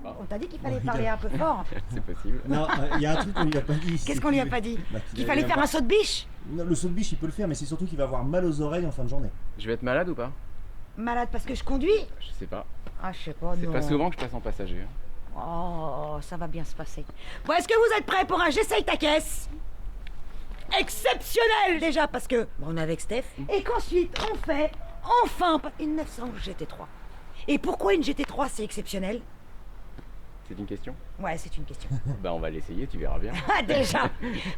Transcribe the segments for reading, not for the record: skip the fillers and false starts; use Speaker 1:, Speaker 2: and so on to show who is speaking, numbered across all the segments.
Speaker 1: On t'a dit qu'il fallait parler un peu fort.
Speaker 2: C'est possible.
Speaker 3: Non, il y a un truc qu'on lui a pas dit.
Speaker 1: Qu'est-ce qu'on lui a pas dit? Qu'il fallait faire un saut de biche?
Speaker 3: Non, le saut de biche, il peut le faire, mais c'est surtout qu'il va avoir mal aux oreilles en fin de journée.
Speaker 2: Je vais être malade ou pas?
Speaker 1: Malade parce que je conduis?
Speaker 2: Je sais pas.
Speaker 1: Ah, je sais pas,
Speaker 2: C'est
Speaker 1: non.
Speaker 2: pas souvent que je passe en passager.
Speaker 1: Oh, ça va bien se passer. Bon, est-ce que vous êtes prêts pour un j'essaye ta caisse? Exceptionnel déjà parce que bon, on est avec Steph et qu'ensuite on fait enfin une 900 GT3. Et pourquoi une GT3 c'est exceptionnel?
Speaker 2: C'est une question?
Speaker 1: Ouais, c'est une question.
Speaker 2: Bah on va l'essayer, tu verras bien.
Speaker 1: Ah déjà.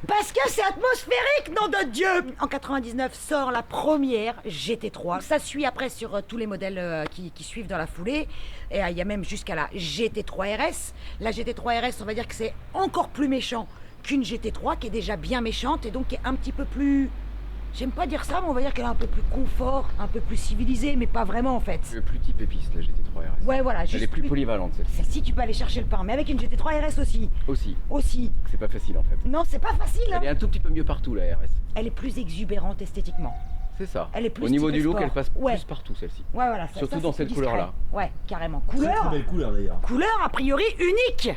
Speaker 1: Parce que c'est atmosphérique, nom de Dieu. En 99 sort la première GT3. Ça suit après sur tous les modèles qui suivent dans la foulée. Et il y a même jusqu'à la GT3 RS. La GT3 RS, on va dire que c'est encore plus méchant qu'une GT3 qui est déjà bien méchante et donc qui est un petit peu plus... J'aime pas dire ça, mais on va dire qu'elle est un peu plus confort, un peu plus civilisée, mais pas vraiment en fait.
Speaker 2: Le plus type épice, la GT3 RS.
Speaker 1: Ouais, voilà.
Speaker 2: Elle est plus polyvalente celle-ci.
Speaker 1: Celle-ci, tu peux aller chercher le pain, mais avec une GT3 RS aussi.
Speaker 2: Aussi. C'est pas facile en fait.
Speaker 1: Non, c'est pas facile. Hein.
Speaker 2: Elle est un tout petit peu mieux partout la RS.
Speaker 1: Elle est plus exubérante esthétiquement.
Speaker 2: C'est ça.
Speaker 1: Elle est plus
Speaker 2: au niveau
Speaker 1: style
Speaker 2: du look,
Speaker 1: sport.
Speaker 2: elle passe
Speaker 1: Ouais.
Speaker 2: plus partout celle-ci.
Speaker 1: Ouais, voilà.
Speaker 2: Surtout
Speaker 1: ça,
Speaker 2: dans
Speaker 1: c'est
Speaker 2: cette
Speaker 1: plus discret.
Speaker 2: couleur-là.
Speaker 1: Ouais, carrément.
Speaker 3: Très
Speaker 1: Couleur.
Speaker 3: très belle couleur d'ailleurs.
Speaker 1: Couleur a priori unique.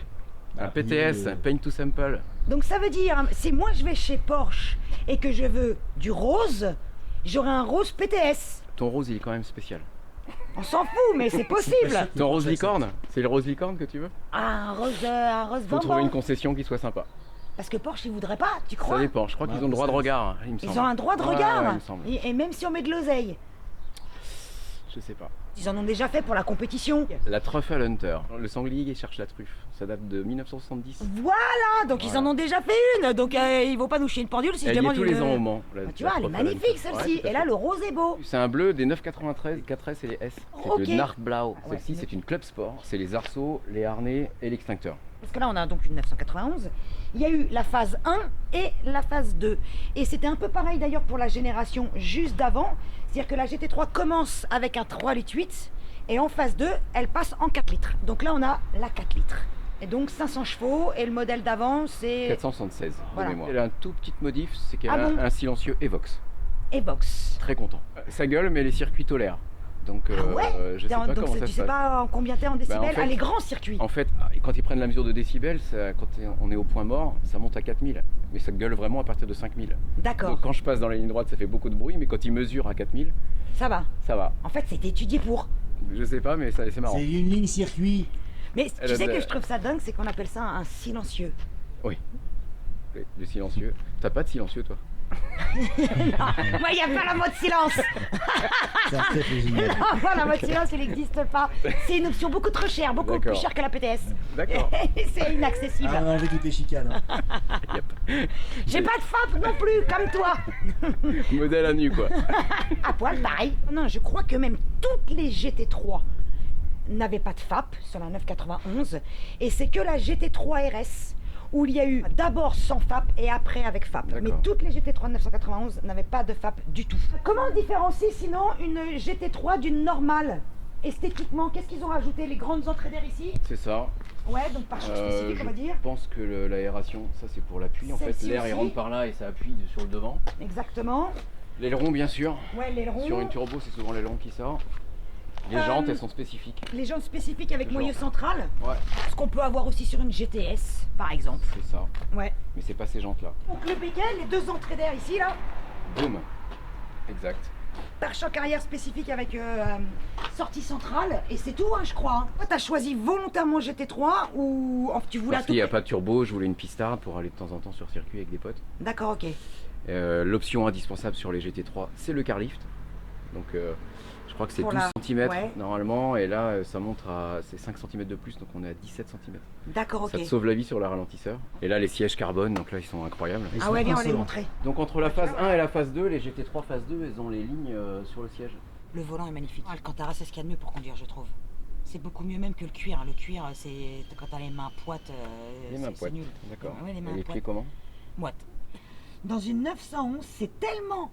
Speaker 2: Un PTS, Paint to Sample.
Speaker 1: Donc ça veut dire, si moi je vais chez Porsche et que je veux du rose, j'aurai un rose PTS.
Speaker 2: Ton rose il est quand même spécial.
Speaker 1: On s'en fout, mais c'est possible.
Speaker 2: Ton rose licorne? C'est le rose licorne que tu veux?
Speaker 1: Ah, un rose
Speaker 2: Faut trouver une concession qui soit sympa.
Speaker 1: Parce que Porsche, ils voudraient pas, tu crois?
Speaker 2: Ça dépend, je crois qu'ils ont le droit de regard, il me semble.
Speaker 1: Ils ont un droit de
Speaker 2: Ouais,
Speaker 1: regard.
Speaker 2: ouais, il me semble.
Speaker 1: Et même si on met de l'oseille.
Speaker 2: Je sais pas.
Speaker 1: Ils en ont déjà fait pour la compétition.
Speaker 2: La Truffle Hunter. Le sanglier qui cherche la truffe. Ça date de 1970.
Speaker 1: Voilà, donc ils
Speaker 2: Voilà.
Speaker 1: en ont déjà fait une. Donc ils vont pas nous chier une pendule si
Speaker 2: Elle
Speaker 1: je
Speaker 2: y est
Speaker 1: demande
Speaker 2: tous les
Speaker 1: une-
Speaker 2: ans au Mans.
Speaker 1: Ah, tu vois, elle est magnifique celle-ci. Et là, le rose est beau.
Speaker 2: C'est un bleu des 993, 4S et les S. C'est
Speaker 1: Ok.
Speaker 2: le Nartblau.
Speaker 1: Ah ouais.
Speaker 2: Celle-ci, c'est une club sport. C'est les arceaux, les harnais et l'extincteur.
Speaker 1: Parce que là, on a donc une 991. Il y a eu la phase 1 et la phase 2. Et c'était un peu pareil d'ailleurs pour la génération juste d'avant. C'est-à-dire que la GT3 commence avec un 3,8 litres et en phase 2, elle passe en 4 litres. Donc là, on a la 4 litres. Et donc 500 chevaux et le modèle d'avant, c'est
Speaker 2: 476
Speaker 1: Voilà.
Speaker 2: de mémoire. Elle a un tout petit modif, c'est qu'elle
Speaker 1: Ah
Speaker 2: a
Speaker 1: bon
Speaker 2: un silencieux Evox.
Speaker 1: Evox.
Speaker 2: Très content. Ça gueule, mais les circuits tolèrent. Donc
Speaker 1: Ah ouais.
Speaker 2: je sais pas
Speaker 1: Donc,
Speaker 2: comment ça
Speaker 1: tu
Speaker 2: se
Speaker 1: sais
Speaker 2: passe.
Speaker 1: pas en combien t'es en décibels?
Speaker 2: en fait-
Speaker 1: Ah, les grands circuits.
Speaker 2: En fait, quand ils prennent la mesure de décibels, quand on est au point mort, ça monte à 4000. Mais ça gueule vraiment à partir de 5000.
Speaker 1: D'accord,
Speaker 2: Donc quand je passe dans la ligne droite, ça fait beaucoup de bruit, mais quand ils mesurent à 4000,
Speaker 1: ça va.
Speaker 2: ça va.
Speaker 1: En fait, c'est étudié pour.
Speaker 2: Je sais pas, mais c'est marrant.
Speaker 3: C'est une ligne circuit.
Speaker 1: Mais
Speaker 2: Elle
Speaker 1: tu
Speaker 2: a
Speaker 1: sais
Speaker 2: de-
Speaker 1: que je trouve ça dingue, c'est qu'on appelle ça un silencieux.
Speaker 2: Oui. Le silencieux. T'as pas de silencieux, toi?
Speaker 1: Moi, il n'y a pas la mode silence.
Speaker 3: Ça c'est génial.
Speaker 1: Non, la mode silence, il n'existe pas. C'est une option beaucoup trop chère, beaucoup
Speaker 2: D'accord.
Speaker 1: plus chère que la PTS.
Speaker 2: D'accord.
Speaker 1: C'est inaccessible.
Speaker 3: Ah, on a enlevé toutes les chicanes. Hein.
Speaker 1: J'ai pas de FAP non plus, comme toi.
Speaker 2: Modèle à nu, quoi.
Speaker 1: À poil, pareil. Non, je crois que même toutes les GT3 n'avaient pas de FAP sur la 991. Et c'est que la GT3 RS où il y a eu d'abord sans FAP et après avec FAP.
Speaker 2: D'accord.
Speaker 1: Mais toutes les GT3 991 n'avaient pas de FAP du tout. Comment on différencie sinon une GT3 d'une normale? Esthétiquement, qu'est-ce qu'ils ont rajouté? Les grandes entrées d'air ici?
Speaker 2: C'est ça.
Speaker 1: Ouais, donc par choc spécifique, on va dire.
Speaker 2: Je pense que l'aération, ça c'est pour l'appui. En fait,
Speaker 1: Celle-ci
Speaker 2: l'air il
Speaker 1: aussi.
Speaker 2: rentre par là et ça appuie sur le devant.
Speaker 1: Exactement.
Speaker 2: L'aileron, bien sûr.
Speaker 1: Ouais, l'aileron.
Speaker 2: Sur une turbo, c'est souvent l'aileron qui sort. Les jantes, elles sont spécifiques.
Speaker 1: Les jantes spécifiques avec
Speaker 2: Les
Speaker 1: moyeu
Speaker 2: jantes.
Speaker 1: central.
Speaker 2: Ouais,
Speaker 1: Ce qu'on peut avoir aussi sur une GTS, par exemple.
Speaker 2: c'est ça.
Speaker 1: Ouais.
Speaker 2: Mais c'est pas ces jantes-là.
Speaker 1: Donc le béquet, les deux entrées d'air ici, là.
Speaker 2: Boum. Exact.
Speaker 1: Pare-choc arrière spécifique avec sortie centrale. Et c'est tout, hein, je crois. Toi, t'as choisi volontairement GT3 ou tu voulais
Speaker 2: Parce
Speaker 1: à tout
Speaker 2: qu'il n'y a
Speaker 1: prix-
Speaker 2: pas de turbo, je voulais une pistard pour aller de temps en temps sur circuit avec des potes.
Speaker 1: D'accord, ok.
Speaker 2: L'option indispensable sur les GT3, c'est le car lift. Donc Je crois que c'est
Speaker 1: Pour
Speaker 2: 12
Speaker 1: la-
Speaker 2: cm
Speaker 1: ouais.
Speaker 2: normalement, et là ça monte à c'est 5 cm de plus, donc on est à 17 cm.
Speaker 1: D'accord, ok.
Speaker 2: Ça te sauve la vie sur le ralentisseur. Et là les sièges carbone, donc là ils sont incroyables.
Speaker 3: Ils
Speaker 1: Ah
Speaker 3: sont
Speaker 1: ouais, viens, on va les
Speaker 3: insolents.
Speaker 1: montrer.
Speaker 2: Donc entre la phase 1 et la phase 2, les GT3 phase 2, elles ont les lignes sur le siège.
Speaker 1: Le volant est magnifique. Alcantara, c'est ce qu'il y a de mieux pour conduire, je trouve. C'est beaucoup mieux même que le cuir. Le cuir, c'est quand t'as les mains poites,
Speaker 2: Les mains
Speaker 1: c'est
Speaker 2: poites,
Speaker 1: nul.
Speaker 2: d'accord.
Speaker 1: Ouais, les
Speaker 2: Et
Speaker 1: mains
Speaker 2: les
Speaker 1: poites.
Speaker 2: pieds comment?
Speaker 1: Moite. Dans une 911, c'est tellement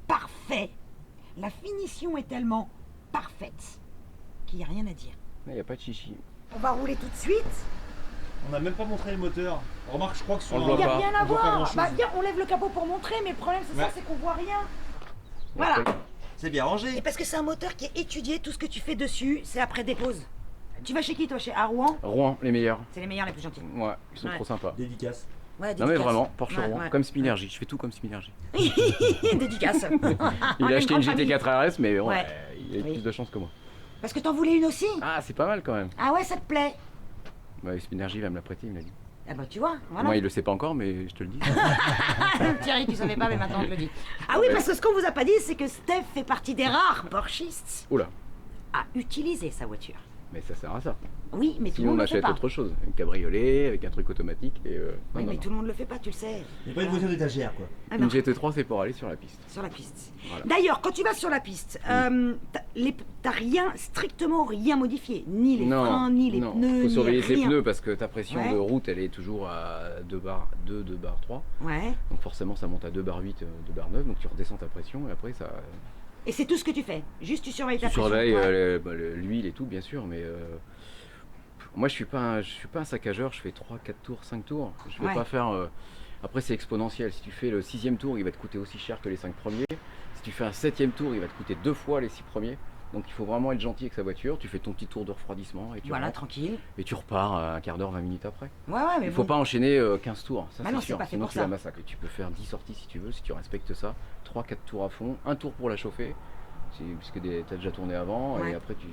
Speaker 1: parfait. La finition est tellement parfaite qu'il n'y a rien à dire.
Speaker 2: Il n'y a pas de chichi.
Speaker 1: On va rouler tout de suite.
Speaker 3: On n'a même pas montré le moteur. Remarque, je crois que sur
Speaker 2: On le
Speaker 3: un-
Speaker 2: voit
Speaker 1: Il n'y a
Speaker 2: pas.
Speaker 1: rien à
Speaker 3: on voit pas
Speaker 1: voir.
Speaker 3: grand-chose.
Speaker 1: Bah viens, on lève le capot pour montrer, mais le problème c'est ça,
Speaker 3: Ouais.
Speaker 1: c'est qu'on voit rien.
Speaker 2: Et
Speaker 1: Voilà.
Speaker 2: après,
Speaker 3: C'est bien rangé.
Speaker 1: Et parce que c'est un moteur qui est étudié, tout ce que tu fais dessus, c'est après dépose. Tu vas chez qui toi? Chez Rouen?
Speaker 2: Rouen, les meilleurs.
Speaker 1: C'est les meilleurs, les plus gentils.
Speaker 2: Ouais, ils sont
Speaker 1: Ouais.
Speaker 2: trop sympas.
Speaker 3: Dédicace.
Speaker 1: Ouais,
Speaker 2: Non mais
Speaker 1: dédicace.
Speaker 2: vraiment, Porsche
Speaker 1: Ouais,
Speaker 2: Rouen,
Speaker 1: ouais.
Speaker 2: comme Spinergie, je fais tout comme Spinergie.
Speaker 1: Dédicace.
Speaker 2: Il a acheté une
Speaker 1: grande famille.
Speaker 2: GT4 RS, mais bon,
Speaker 1: Ouais.
Speaker 2: il a
Speaker 1: Oui.
Speaker 2: plus de chance que moi.
Speaker 1: Parce que t'en voulais une aussi?
Speaker 2: Ah, c'est pas mal quand même.
Speaker 1: Ah ouais, ça te plaît?
Speaker 2: Bah, Spinergie va me la prêter, il m'a dit.
Speaker 1: Ah bah tu vois, voilà.
Speaker 2: Moi, il le sait pas encore, mais je te le dis.
Speaker 1: Thierry, tu savais pas, mais maintenant on te le dit. Ah oui, parce que ce qu'on vous a pas dit, c'est que Steph fait partie des rares Porschistes
Speaker 2: Oula,
Speaker 1: à utiliser sa voiture.
Speaker 2: mais ça sert à ça.
Speaker 1: Oui, mais tout le
Speaker 2: Sinon,
Speaker 1: monde
Speaker 2: on
Speaker 1: le fait
Speaker 2: achète
Speaker 1: pas.
Speaker 2: autre chose. Un cabriolet avec un truc automatique et.
Speaker 1: Oui,
Speaker 2: non,
Speaker 1: mais
Speaker 2: non.
Speaker 1: tout le monde le fait pas, tu le sais.
Speaker 3: Il n'y a pas une voiture d'étagère, quoi.
Speaker 1: Ah non,
Speaker 2: Une GT3, c'est pour aller sur la piste.
Speaker 1: sur la piste.
Speaker 2: Voilà.
Speaker 1: D'ailleurs, quand tu vas sur la piste, t'as rien, strictement rien modifié. Ni les
Speaker 2: Non,
Speaker 1: freins, ni les
Speaker 2: non.
Speaker 1: pneus,
Speaker 2: Faut
Speaker 1: ni
Speaker 2: surveiller ses
Speaker 1: rien.
Speaker 2: pneus parce que ta pression
Speaker 1: Ouais.
Speaker 2: de route, elle est toujours à 2 bar 3.
Speaker 1: Ouais.
Speaker 2: Donc forcément, ça monte à 2 bar 8, 2 bar 9. Donc tu redescends ta pression et après, ça.
Speaker 1: Et c'est tout ce que tu fais. Juste tu surveilles ta
Speaker 2: Tu
Speaker 1: pression.
Speaker 2: surveilles
Speaker 1: Ouais.
Speaker 2: l'huile et tout, bien sûr, mais moi je suis pas un saccageur, je fais 3, 4 tours, 5 tours. Je vais
Speaker 1: Ouais.
Speaker 2: pas faire. Après, c'est exponentiel. Si tu fais le 6e tour, il va te coûter aussi cher que les 5 premiers. Si tu fais un 7e tour, il va te coûter 2 fois les 6 premiers. Donc il faut vraiment être gentil avec sa voiture. Tu fais ton petit tour de refroidissement et tu
Speaker 1: Voilà,
Speaker 2: rentres,
Speaker 1: tranquille.
Speaker 2: et tu repars un quart d'heure, 20 minutes après.
Speaker 1: Ouais, ouais, mais
Speaker 2: Il faut
Speaker 1: bon.
Speaker 2: pas enchaîner 15 tours, ça
Speaker 1: Bah
Speaker 2: c'est
Speaker 1: non, c'est
Speaker 2: sûr.
Speaker 1: pas fait
Speaker 2: Sinon
Speaker 1: pour
Speaker 2: tu
Speaker 1: ça.
Speaker 2: la massacres. Tu peux faire 10 sorties si tu veux, si tu respectes ça. 3-4 tours à fond, un tour pour la chauffer. Puisque tu as déjà tourné avant,
Speaker 1: Ouais.
Speaker 2: et après tu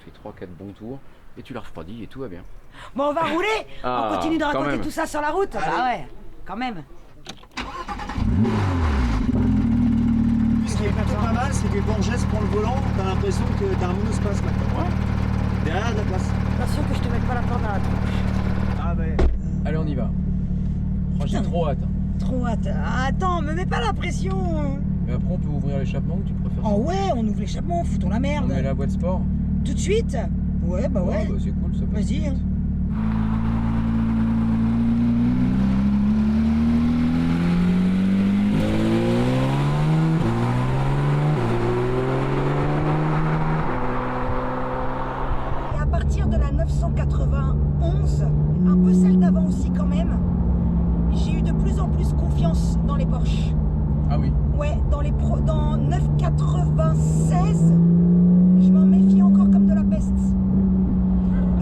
Speaker 2: fais 3-4 bons tours et tu la refroidis et tout va bien.
Speaker 1: Bon, on va rouler.
Speaker 2: Ah,
Speaker 1: On continue de
Speaker 2: quand
Speaker 1: raconter
Speaker 2: même.
Speaker 1: tout ça sur la route. Bah ouais, quand même.
Speaker 3: Ce qui est plutôt pas mal, c'est que quand Jess prend le volant, t'as l'impression que t'as un monospace maintenant. Derrière de la place.
Speaker 1: Attention que je te mette pas la porte dans la tronche.
Speaker 3: Ah ouais.
Speaker 2: Allez, on y va. Oh, j'ai trop hâte.
Speaker 1: Trop hâte. Ah, attends, me mets pas la pression.
Speaker 2: Mais après, on peut ouvrir l'échappement ou tu préfères
Speaker 1: Oh ouais, on ouvre l'échappement, foutons la merde.
Speaker 2: boîte sport.
Speaker 1: Tout de suite? Ouais, bah ouais.
Speaker 2: c'est cool, ça passe
Speaker 1: Vas-y.
Speaker 2: vite.
Speaker 1: Et à partir de la 991, un peu celle d'avant aussi quand même, j'ai eu de plus en plus confiance dans les Porsche.
Speaker 2: Ah oui.
Speaker 1: Ouais, dans 996, je m'en méfie encore comme de la peste.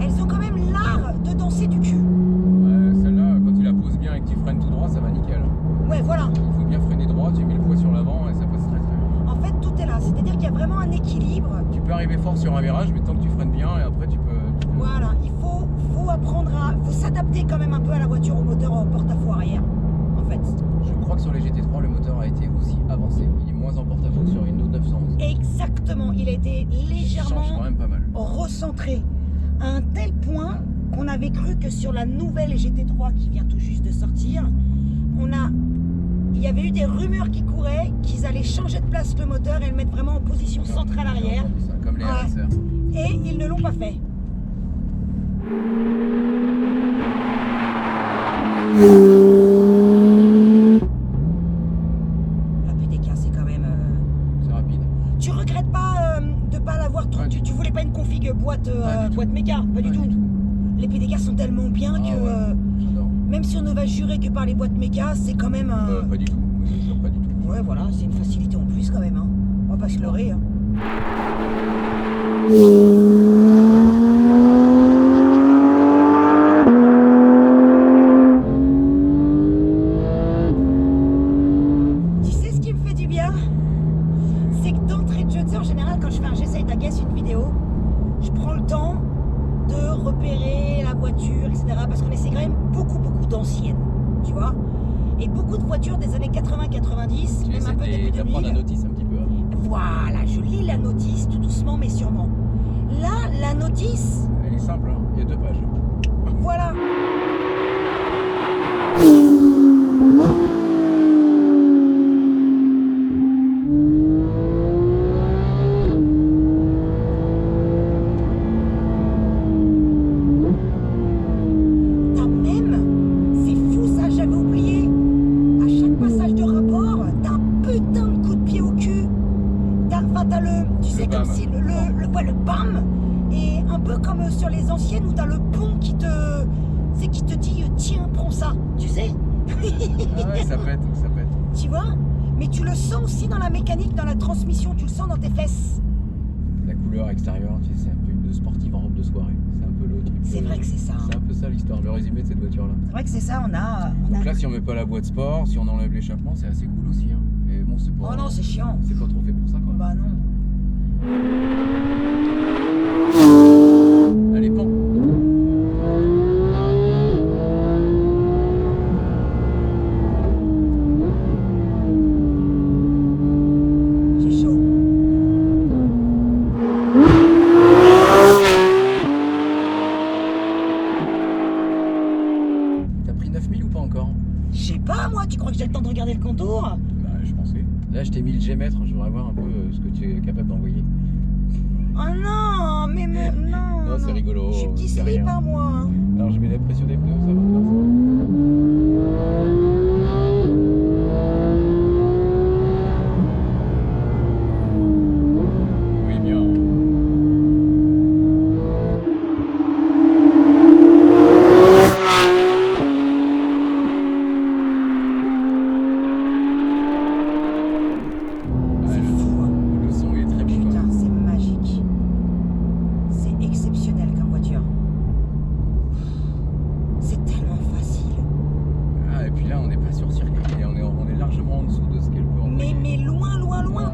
Speaker 1: Elles ont quand même l'art de danser du cul.
Speaker 2: Celle-là, quand tu la poses bien et que tu freines tout droit, ça va nickel.
Speaker 1: Ouais, voilà.
Speaker 2: Il faut bien freiner droit, tu mets le poids sur l'avant et ça passe très très bien.
Speaker 1: En fait, tout est là. C'est-à-dire qu'il y a vraiment un équilibre.
Speaker 2: Tu peux arriver fort sur un virage, mais tant que tu freines bien, et après tu peux.
Speaker 1: Voilà, il faut apprendre faut s'adapter quand même un peu à la voiture, au moteur en porte-à-faux arrière, en fait.
Speaker 2: Je crois que sur les GT3, le moteur a été aussi avancé. Il est moins en porte-à-faux que sur une autre 911.
Speaker 1: Exactement, il a été
Speaker 2: Ça change quand
Speaker 1: légèrement
Speaker 2: même pas mal.
Speaker 1: recentré à un tel point qu'on avait cru que sur la nouvelle GT3 qui vient tout juste de sortir, il y avait eu des rumeurs qui couraient qu'ils allaient changer de place le moteur et le mettre vraiment en position centrale arrière,
Speaker 2: J'ai entendu ça, comme les
Speaker 1: Ouais.
Speaker 2: RSR.
Speaker 1: et ils ne l'ont pas fait. La PDK, c'est quand même.
Speaker 2: C'est rapide.
Speaker 1: Tu regrettes pas de pas l'avoir trop.
Speaker 2: Pas du
Speaker 1: Tu voulais pas une config boîte
Speaker 2: Pas du tout.
Speaker 1: boîte méca, pas du tout. Les PDK sont tellement bien
Speaker 2: Ah
Speaker 1: que
Speaker 2: ouais. J'adore.
Speaker 1: même si on ne va jurer que par les boîtes méca, c'est quand même un.
Speaker 2: Pas du tout. Moi, je jure pas du tout.
Speaker 1: Ouais, voilà, c'est une facilité en plus quand même. Hein. On va pas se leurrer. Hein. Tu sais ce qui me fait du bien? C'est que d'entrée de jeu, tu sais, en général, quand je fais un j'essaye d'agace une vidéo, je prends le temps de repérer la voiture, etc. Parce qu'on essaie quand même beaucoup d'anciennes, tu vois. Et beaucoup de voitures des années 80-90, même un peu début 2000.
Speaker 2: notice un petit peu.
Speaker 1: Voilà, je lis la notice tout doucement mais sûrement. Là, la notice,
Speaker 2: Elle est simple, hein. Il y a 2 pages.
Speaker 1: voilà. T'as même, c'est fou ça, j'avais oublié. À chaque passage de rapport, t'as un putain de coup de pied au cul. T'as le, tu sais, comme
Speaker 2: bam.
Speaker 1: si ouais, le bam. Et un peu comme sur les anciennes où t'as le pont qui te dit tiens, prends ça, tu sais.
Speaker 2: Ah ouais, ça pète.
Speaker 1: Tu vois? Mais tu le sens aussi dans la mécanique, dans la transmission, tu le sens dans tes fesses.
Speaker 2: La couleur extérieure, tu sais, c'est un peu une sportive en robe de soirée. C'est un peu le truc.
Speaker 1: C'est vrai que c'est ça.
Speaker 2: C'est un peu ça l'histoire, le résumé de cette voiture-là.
Speaker 1: C'est vrai que c'est ça, on a...
Speaker 2: Donc là, si on met pas la boîte sport, si on enlève l'échappement, c'est assez cool aussi. Hein. Mais bon, c'est pas.
Speaker 1: Oh non, c'est chiant.
Speaker 2: C'est pas trop fait pour ça quand même.
Speaker 1: Bah non.
Speaker 2: Allez, pan.
Speaker 1: J'ai chaud.
Speaker 2: T'as pris 9000 ou pas encore?
Speaker 1: Je sais pas, moi, tu crois que j'ai le temps de regarder le contour?
Speaker 2: Bah, je pensais. Là, je t'ai mis le G-mètre, je voudrais voir un peu ce que tu es capable d'envoyer.
Speaker 1: Oh non, mais non.
Speaker 2: Non, c'est rigolo.
Speaker 1: Je suis petit
Speaker 2: c'est
Speaker 1: slip,
Speaker 2: rien.
Speaker 1: hein, moi.
Speaker 2: Alors, je mets la pression des pneus, ça va faire ça. Oui, bien.
Speaker 1: C'est fou, hein.
Speaker 2: Le son est très bon.
Speaker 1: Putain, c'est magique. C'est exceptionnel comme voiture. C'est tellement facile.
Speaker 2: Ah, et puis là, on n'est pas sur circuit, et on est largement en dessous de ce qu'elle peut envoyer.
Speaker 1: Mais loin, loin, loin.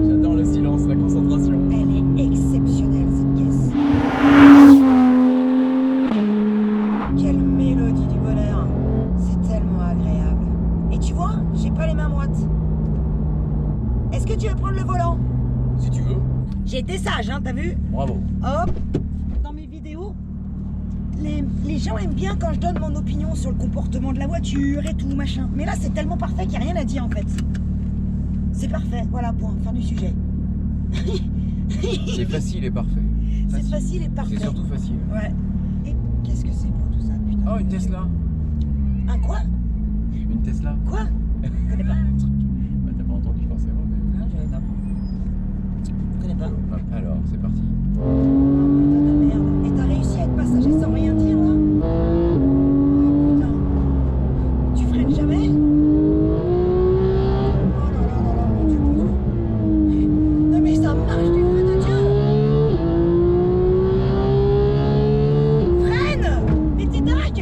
Speaker 2: J'adore le silence, la concentration.
Speaker 1: Elle est exceptionnelle, cette caisse. Quelle mélodie du bonheur. C'est tellement agréable. Et tu vois, j'ai pas les mains moites. Est-ce que tu veux prendre le volant?
Speaker 2: Si tu veux.
Speaker 1: J'ai été sage, hein, t'as vu?
Speaker 2: Bravo.
Speaker 1: Hop. Dans mes vidéos, les gens aiment bien quand je donne mon opinion sur le comportement de la voiture et tout, machin. Mais là, c'est tellement parfait qu'il n'y a rien à dire, en fait. C'est parfait, voilà, point, fin du sujet.
Speaker 2: C'est facile et parfait.
Speaker 1: C'est facile et parfait.
Speaker 2: C'est surtout facile.
Speaker 1: Ouais. Et qu'est-ce que c'est beau tout ça, putain.
Speaker 2: Oh, une Tesla.
Speaker 1: Un quoi?
Speaker 2: Une Tesla.
Speaker 1: Quoi? Je connais pas.
Speaker 2: Bah, t'as pas entendu forcément, mais.
Speaker 1: Non, j'avais pas. Je connais pas.
Speaker 2: Hop, alors, c'est parti.
Speaker 1: Oh, putain de merde. Et t'as réussi à être passager sans rien dire, là? Oh, putain. Tu freines jamais? Oh là là là là, mon Dieu, mon Dieu. Non mais ça marche du feu de Dieu! Freine! Mais t'es dingue!